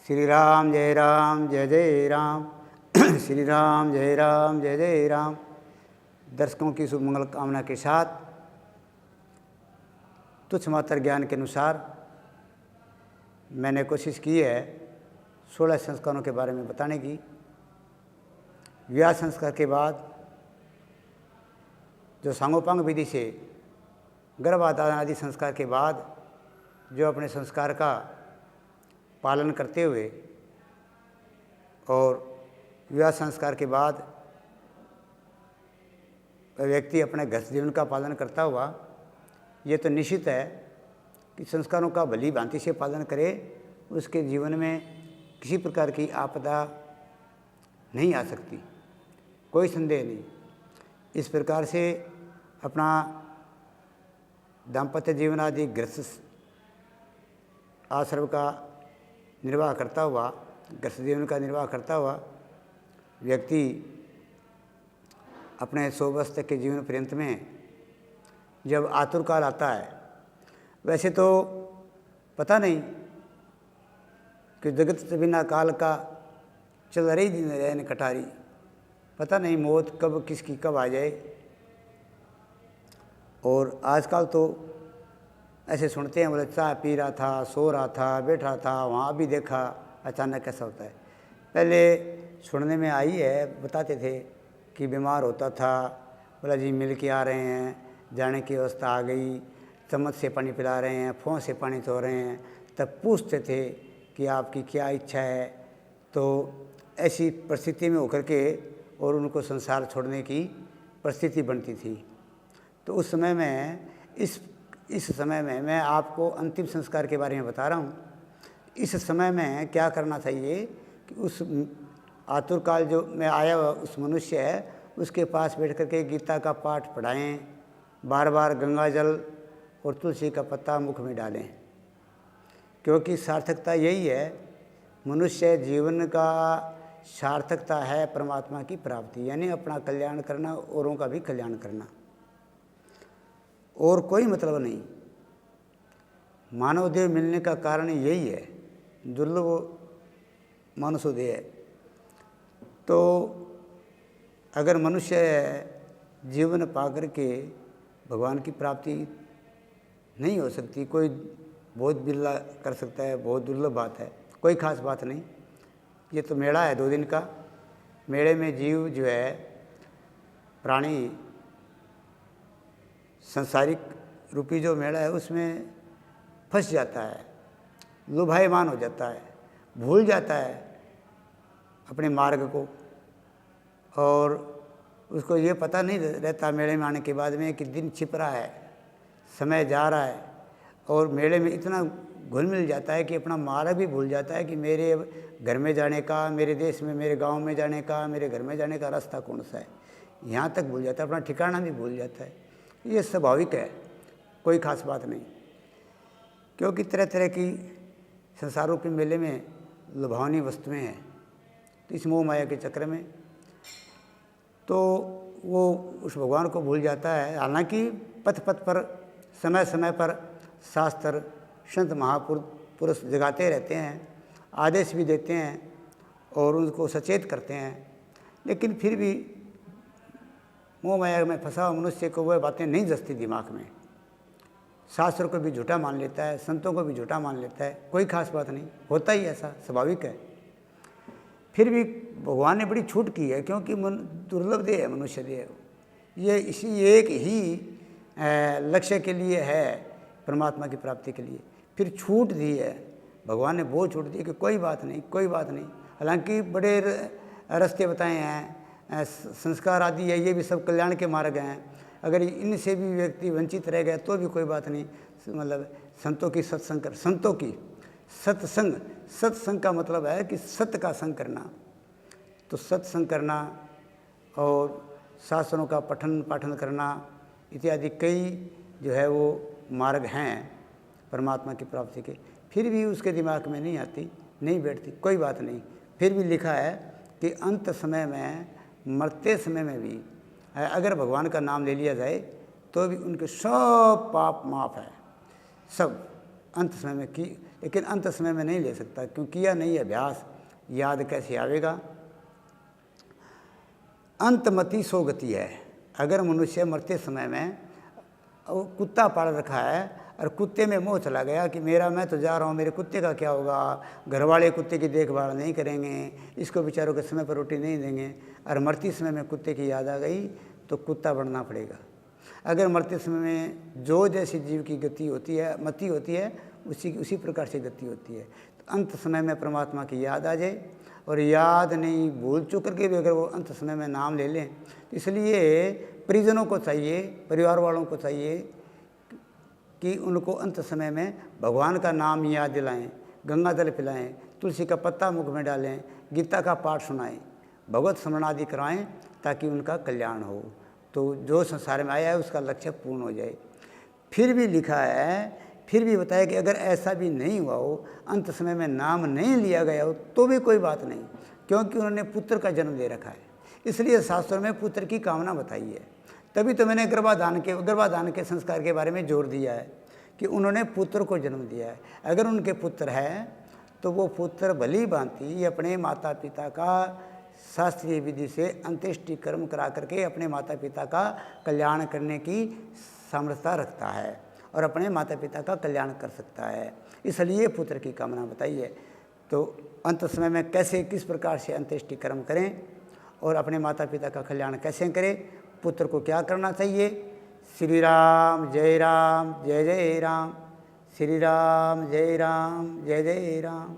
श्री राम जय जय राम श्री राम जय जय राम। दर्शकों की शुभ मंगल कामना के साथ तुच्छ मात्र ज्ञान के अनुसार मैंने कोशिश की है 16 संस्कारों के बारे में बताने की। विवाह संस्कार के बाद जो सांगोपांग विधि से गर्भाधान आदि संस्कार के बाद जो अपने संस्कार का पालन करते हुए और विवाह संस्कार के बाद व्यक्ति अपने घर जीवन का पालन करता हुआ, ये तो निश्चित है कि संस्कारों का भली भांति से पालन करे, उसके जीवन में किसी प्रकार की आपदा नहीं आ सकती, कोई संदेह नहीं। इस प्रकार से अपना दाम्पत्य जीवन आदि गृहस्थ आश्रम का निर्वाह करता हुआ, गृहस्थ जीवन का निर्वाह करता हुआ व्यक्ति अपने 100 वर्ष तक के जीवन पर्यंत में जब आतुर काल आता है, वैसे तो पता नहीं कि जगत बिना काल का चल रही दिन रहने कटारी, पता नहीं मौत कब किसकी कब आ जाए। और आजकल तो ऐसे सुनते हैं, बोले चाय पी रहा था, सो रहा था, बैठा था, वहाँ भी देखा, अचानक कैसा होता है। पहले सुनने में आई है, बताते थे कि बीमार होता था, बोला जी मिल के आ रहे हैं, जाने की अवस्था आ गई, चम्मच से पानी पिला रहे हैं, फों से पानी धो रहे हैं, तब पूछते थे कि आपकी क्या इच्छा है। तो ऐसी परिस्थिति में होकर के और उनको संसार छोड़ने की परिस्थिति बनती थी। तो उस समय में इस समय में मैं आपको अंतिम संस्कार के बारे में बता रहा हूँ। इस समय में क्या करना चाहिए कि उस आतुर काल जो में आया हुआ उस मनुष्य है, उसके पास बैठ कर के गीता का पाठ पढ़ाएं, बार बार गंगा जल और तुलसी का पत्ता मुख में डालें, क्योंकि सार्थकता यही है। मनुष्य जीवन का सार्थकता है परमात्मा की प्राप्ति, यानी अपना कल्याण करना, औरों का भी कल्याण करना, और कोई मतलब नहीं। मानव देह मिलने का कारण यही है, दुर्लभ मानुष देह है। तो अगर मनुष्य जीवन पा कर के भगवान की प्राप्ति नहीं हो सकती, कोई बहुत बिरला कर सकता है, बहुत दुर्लभ बात है, कोई खास बात नहीं। ये तो मेला है 2 दिन का, मेले में जीव जो है प्राणी संसारिक रूपी जो मेला है उसमें फंस जाता है, लुभायमान हो जाता है, भूल जाता है अपने मार्ग को, और उसको ये पता नहीं रहता मेले में आने के बाद में कि दिन छिप रहा है, समय जा रहा है, और मेले में इतना घुल मिल जाता है कि अपना मार्ग भी भूल जाता है कि मेरे घर में जाने का, मेरे देश में, मेरे गांव में जाने का, मेरे घर में जाने का रास्ता कौन सा है, यहाँ तक भूल जाता है, अपना ठिकाना भी भूल जाता है। ये स्वाभाविक है, कोई खास बात नहीं, क्योंकि तरह तरह की संसार रूपी मेले में लुभावनी वस्तुएं हैं। तो इस मोह माया के चक्र में तो वो उस भगवान को भूल जाता है। हालांकि पथ पथ पर समय समय पर शास्त्र संत महापुरुष जगाते रहते हैं, आदेश भी देते हैं और उनको सचेत करते हैं, लेकिन फिर भी मोह माया में फंसा हुआ मनुष्य को वह बातें नहीं जचती दिमाग में। शास्त्रों को भी झूठा मान लेता है, संतों को भी झूठा मान लेता है, कोई खास बात नहीं, होता ही ऐसा, स्वाभाविक है। फिर भी भगवान ने बड़ी छूट की है, क्योंकि दुर्लभ देह है मनुष्य देह, ये इसी एक ही लक्ष्य के लिए है, परमात्मा की प्राप्ति के लिए। फिर छूट दी है भगवान ने, बहुत छूट दी है कि कोई बात नहीं, कोई बात नहीं। हालांकि बड़े रास्ते बताए हैं, संस्कार आदि है, ये भी सब कल्याण के मार्ग हैं। अगर इनसे भी व्यक्ति वंचित रह गया तो भी कोई बात नहीं, मतलब संतों की सत्संग कर, संतों की सत्संग, सत्संग का मतलब है कि सत्य का संग करना। तो सत्संग करना और शास्त्रों का पठन पाठन करना इत्यादि कई जो है वो मार्ग हैं परमात्मा की प्राप्ति के। फिर भी उसके दिमाग में नहीं आती, नहीं बैठती, कोई बात नहीं। फिर भी लिखा है कि अंत समय में, मरते समय में भी अगर भगवान का नाम ले लिया जाए तो भी उनके सब पाप माफ़ है, सब अंत समय में। कि लेकिन अंत समय में नहीं ले सकता, क्योंकि यह नहीं अभ्यास, याद कैसे आवेगा। अंतमति सो गति है। अगर मनुष्य मरते समय में वो कुत्ता पाल रखा है और कुत्ते में मोह चला गया कि मेरा, मैं तो जा रहा हूँ, मेरे कुत्ते का क्या होगा, घर वाले कुत्ते की देखभाल नहीं करेंगे, इसको बेचारों के समय पर रोटी नहीं देंगे, और मरते समय में कुत्ते की याद आ गई तो कुत्ता बनना पड़ेगा। अगर मरते समय में जो जैसी जीव की गति होती है, मति होती है, उसी प्रकार से गति होती है। तो अंत समय में परमात्मा की याद आ जाए, और याद नहीं, भूल चूक करके भी अगर वो अंत समय में नाम ले लें, तो इसलिए परिजनों को चाहिए, परिवार वालों को चाहिए कि उनको अंत समय में भगवान का नाम याद दिलाएं, गंगा जल पिलाएं, तुलसी का पत्ता मुख में डालें, गीता का पाठ सुनाएं, भगवत स्मरण आदि कराएं, ताकि उनका कल्याण हो, तो जो संसार में आया है उसका लक्ष्य पूर्ण हो जाए। फिर भी लिखा है, फिर भी बताया कि अगर ऐसा भी नहीं हुआ हो, अंत समय में नाम नहीं लिया गया हो, तो भी कोई बात नहीं, क्योंकि उन्होंने पुत्र का जन्म दे रखा है। इसलिए शास्त्रों में पुत्र की कामना बताई है। तभी तो मैंने गर्भाधान के संस्कार के बारे में जोर दिया है कि उन्होंने पुत्र को जन्म दिया है। अगर उनके पुत्र हैं तो वो पुत्र भली भांति अपने माता पिता का शास्त्रीय विधि से अंत्येष्टि कर्म करा करके अपने माता पिता का कल्याण करने की सामर्थ्यता रखता है और अपने माता पिता का कल्याण कर सकता है। इसलिए पुत्र की कामना बताई है। तो अंत समय में कैसे, किस प्रकार से अंत्येष्टि कर्म करें और अपने माता पिता का कल्याण कैसे करें, पुत्र को क्या करना चाहिए। श्री राम जय राम जय जय राम, श्री राम जय राम जय जय राम।